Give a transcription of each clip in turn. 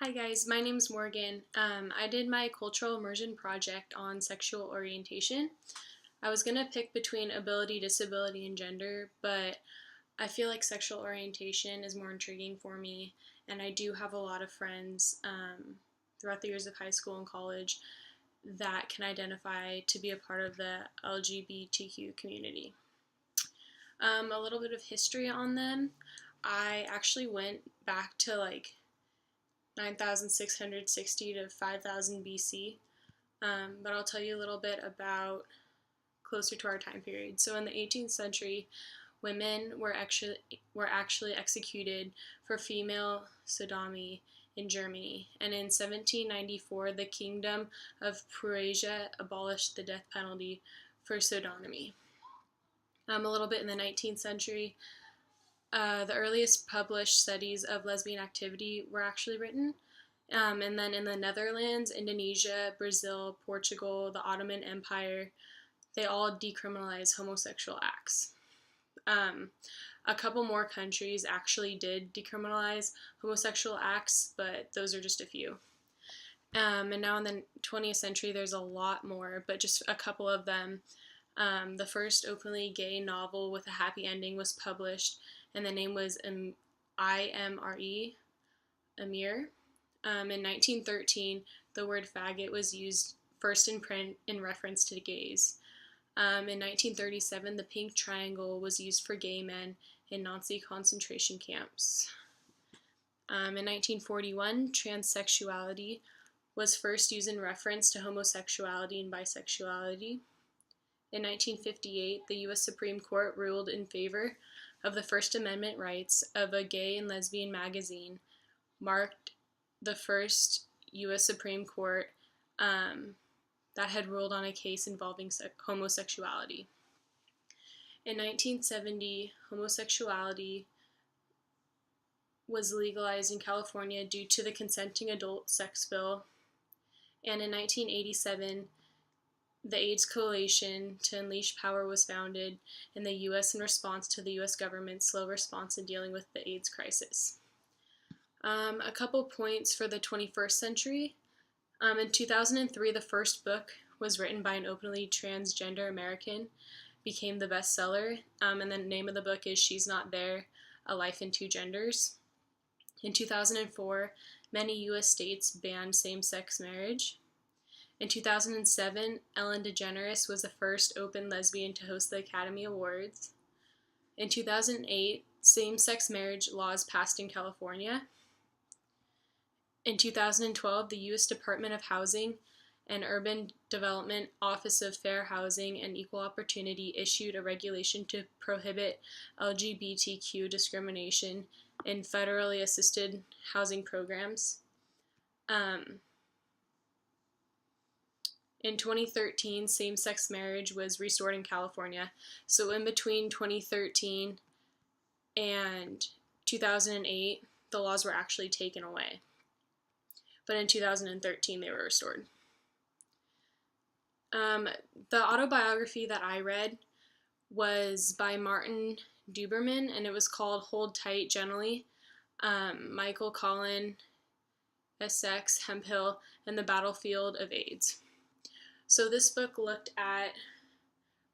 Hi guys, my name's Morgan. I did my cultural immersion project on sexual orientation. I was gonna pick between ability, disability, and gender, but I feel like sexual orientation is more intriguing for me, and I do have a lot of friends throughout the years of high school and college that can identify to be a part of the LGBTQ community. A little bit of history on them. I actually went back to 9,660 to 5,000 BC. But I'll tell you a little bit about closer to our time period. So in the 18th century, women were actually executed for female sodomy in Germany, and in 1794, the Kingdom of Prussia abolished the death penalty for sodomy. A little bit in the 19th century, the earliest published studies of lesbian activity were actually written. And then in the Netherlands, Indonesia, Brazil, Portugal, the Ottoman Empire, they all decriminalized homosexual acts. A couple more countries actually did decriminalize homosexual acts, but those are just a few. And now in the 20th century, there's a lot more, but just a couple of them. The first openly gay novel with a happy ending was published, and the name was IMRE, Amir. In 1913, the word faggot was used first in print in reference to gays. In 1937, the pink triangle was used for gay men in Nazi concentration camps. In 1941, transsexuality was first used in reference to homosexuality and bisexuality. In 1958, the U.S. Supreme Court ruled in favor of the First Amendment rights of a gay and lesbian magazine, marked the first U.S. Supreme Court that had ruled on a case involving homosexuality. In 1970, homosexuality was legalized in California due to the Consenting Adult Sex Bill, and in 1987, the AIDS Coalition to Unleash Power was founded in the U.S. in response to the U.S. government's slow response in dealing with the AIDS crisis. A couple points for the 21st century. In 2003, the first book was written by an openly transgender American, became the bestseller, and the name of the book is She's Not There, A Life in Two Genders. In 2004, many U.S. states banned same-sex marriage. In 2007, Ellen DeGeneres was the first open lesbian to host the Academy Awards. In 2008, same-sex marriage laws passed in California. In 2012, the U.S. Department of Housing and Urban Development Office of Fair Housing and Equal Opportunity issued a regulation to prohibit LGBTQ discrimination in federally assisted housing programs. In 2013, same-sex marriage was restored in California. So in between 2013 and 2008, the laws were actually taken away. But in 2013, they were restored. The autobiography that I read was by Martin Duberman, and it was called Hold Tight Gently, Michael Collin, Essex, Hemphill, and the Battlefield of AIDS. So this book looked at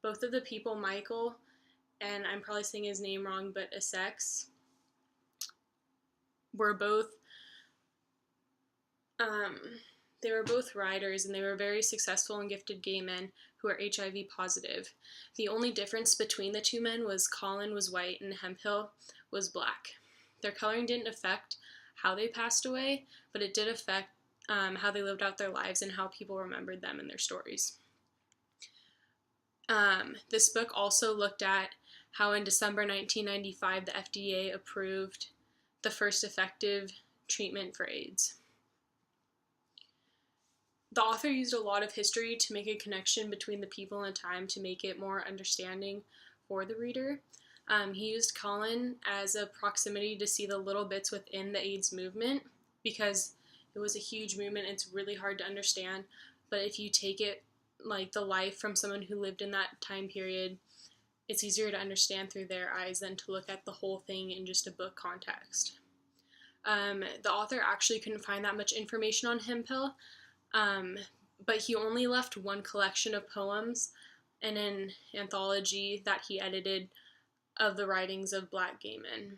both of the people, Michael, and I'm probably saying his name wrong, but Essex, were both they were both writers, and they were very successful and gifted gay men who were HIV positive. The only difference between the two men was Collin was white and Hemphill was black. Their coloring didn't affect how they passed away, but it did affect how they lived out their lives and how people remembered them and their stories. This book also looked at how in December 1995 the FDA approved the first effective treatment for AIDS. The author used a lot of history to make a connection between the people and time to make it more understanding for the reader. He used Collin as a proximity to see the little bits within the AIDS movement, because it was a huge movement. It's really hard to understand, but if you take it like the life from someone who lived in that time period, it's easier to understand through their eyes than to look at the whole thing in just a book context. The author actually couldn't find that much information on Hemphill, but he only left one collection of poems and an anthology that he edited of the writings of Black gay men.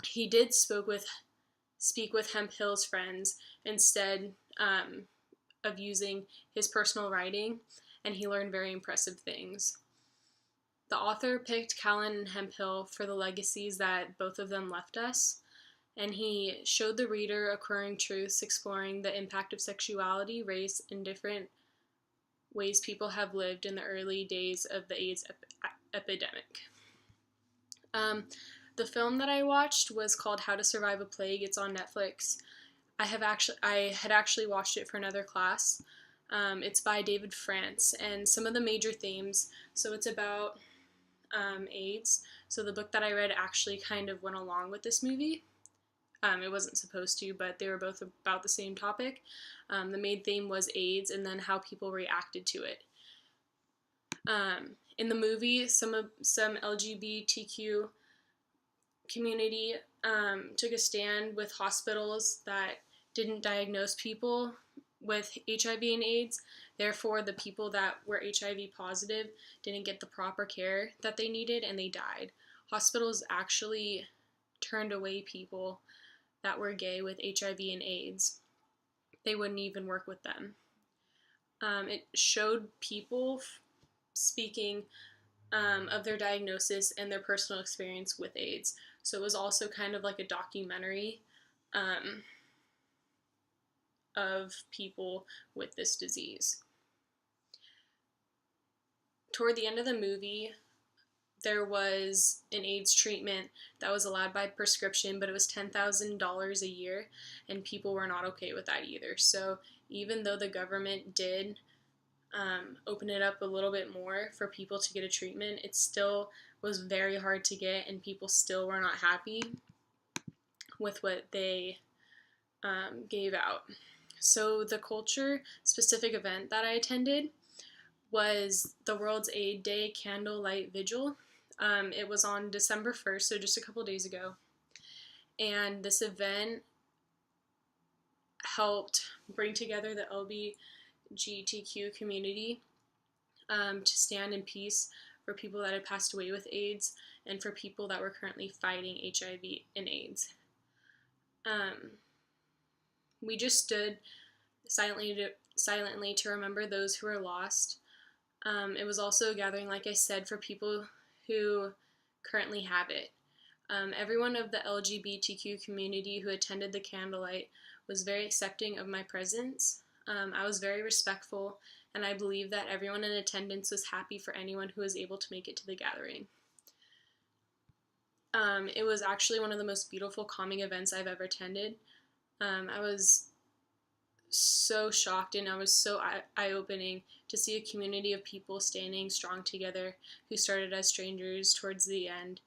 He did speak with Hemphill's friends instead of using his personal writing, and he learned very impressive things. The author picked Callan and Hemphill for the legacies that both of them left us, and he showed the reader occurring truths exploring the impact of sexuality, race, and different ways people have lived in the early days of the AIDS epidemic. The film that I watched was called How to Survive a Plague. It's on Netflix. I had actually watched it for another class. It's by David France, and some of the major themes. So it's about AIDS. So the book that I read actually kind of went along with this movie. It wasn't supposed to, but they were both about the same topic. The main theme was AIDS and then how people reacted to it. In the movie, some LGBTQ community took a stand with hospitals that didn't diagnose people with HIV and AIDS. Therefore, the people that were HIV positive didn't get the proper care that they needed, and they died. Hospitals actually turned away people that were gay with HIV and AIDS. They wouldn't even work with them. It showed people speaking of their diagnosis and their personal experience with AIDS. So it was also kind of like a documentary of people with this disease. Toward the end of the movie, there was an AIDS treatment that was allowed by prescription, but it was $10,000 a year, and people were not okay with that either. So even though the government did open it up a little bit more for people to get a treatment, it still was very hard to get, and people still were not happy with what they gave out. So the culture-specific event that I attended was the World's AIDS Day Candlelight Vigil. It was on December 1st, so just a couple days ago. And this event helped bring together the LGBTQ community to stand in peace for people that had passed away with AIDS and for people that were currently fighting HIV and AIDS. We just stood silently to remember those who were lost. It was also a gathering, like I said, for people who currently have it. Everyone of the LGBTQ community who attended the candlelight was very accepting of my presence. I was very respectful, and I believe that everyone in attendance was happy for anyone who was able to make it to the gathering. It was actually one of the most beautiful, calming events I've ever attended. I was so shocked, and I was so eye-opening to see a community of people standing strong together who started as strangers. Towards the end,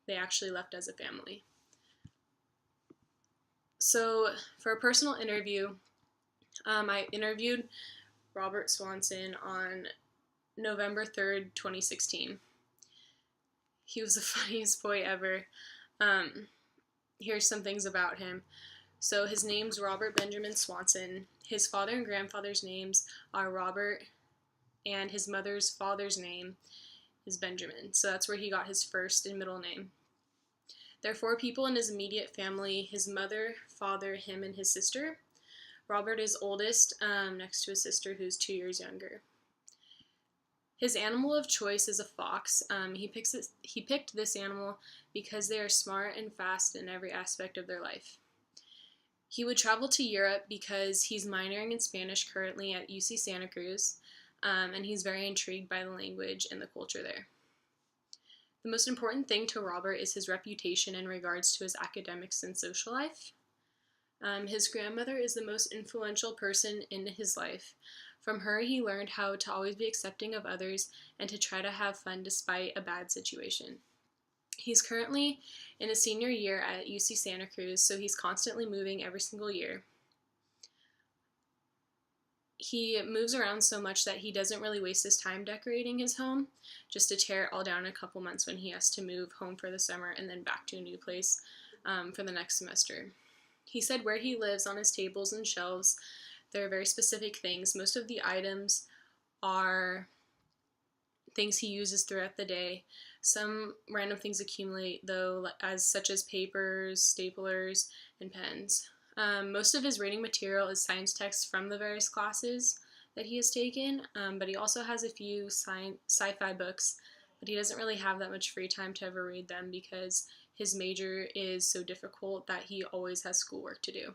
they actually left as a family. So for a personal interview, I interviewed Robert Swanson on November 3rd, 2016. He was the funniest boy ever. Here's some things about him. So his name's Robert Benjamin Swanson. His father and grandfather's names are Robert, and his mother's father's name is Benjamin. So that's where he got his first and middle name. There are 4 people in his immediate family: his mother, father, him, and his sister. Robert is oldest, next to his sister, who's 2 years younger. His animal of choice is a fox. He picked this animal because they are smart and fast in every aspect of their life. He would travel to Europe because he's minoring in Spanish currently at UC Santa Cruz, and he's very intrigued by the language and the culture there. The most important thing to Robert is his reputation in regards to his academics and social life. His grandmother is the most influential person in his life. From her, he learned how to always be accepting of others and to try to have fun despite a bad situation. He's currently in his senior year at UC Santa Cruz, so he's constantly moving every single year. He moves around so much that he doesn't really waste his time decorating his home, just to tear it all down in a couple months when he has to move home for the summer and then back to a new place. for the next semester. He said where he lives on his tables and shelves, there are very specific things. Most of the items are things he uses throughout the day. Some random things accumulate, though, as such as papers, staplers, and pens. Most of his reading material is science texts from the various classes that he has taken, but he also has a few sci-fi books, but he doesn't really have that much free time to ever read them because his major is so difficult that he always has schoolwork to do.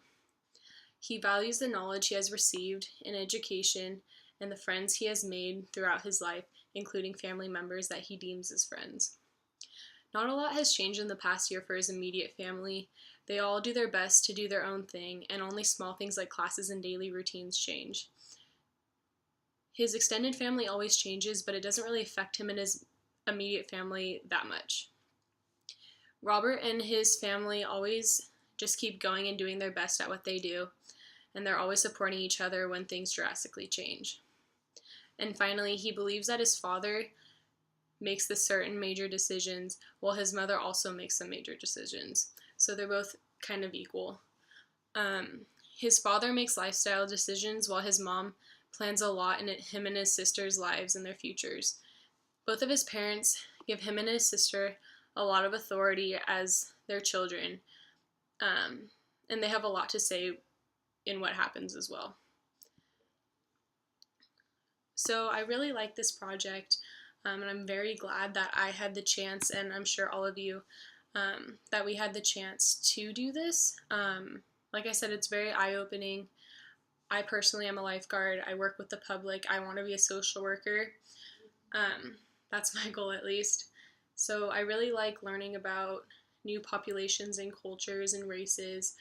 He values the knowledge he has received in education and the friends he has made throughout his life, including family members that he deems as friends. Not a lot has changed in the past year for his immediate family. They all do their best to do their own thing, and only small things like classes and daily routines change. His extended family always changes, but it doesn't really affect him and his immediate family that much. Robert and his family always just keep going and doing their best at what they do, and they're always supporting each other when things drastically change. And finally, he believes that his father makes the certain major decisions while his mother also makes some major decisions. So they're both kind of equal. His father makes lifestyle decisions while his mom plans a lot in him and his sister's lives and their futures. Both of his parents give him and his sister a lot of authority as their children, and they have a lot to say in what happens as well. So I really like this project, and I'm very glad that I had the chance, and I'm sure all of you, that we had the chance to do this. Like I said, it's very eye-opening. I personally am a lifeguard. I work with the public. I want to be a social worker. That's my goal, at least. So I really like learning about new populations and cultures and races.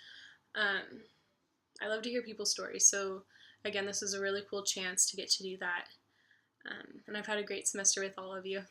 I love to hear people's stories. So again, this is a really cool chance to get to do that. And I've had a great semester with all of you.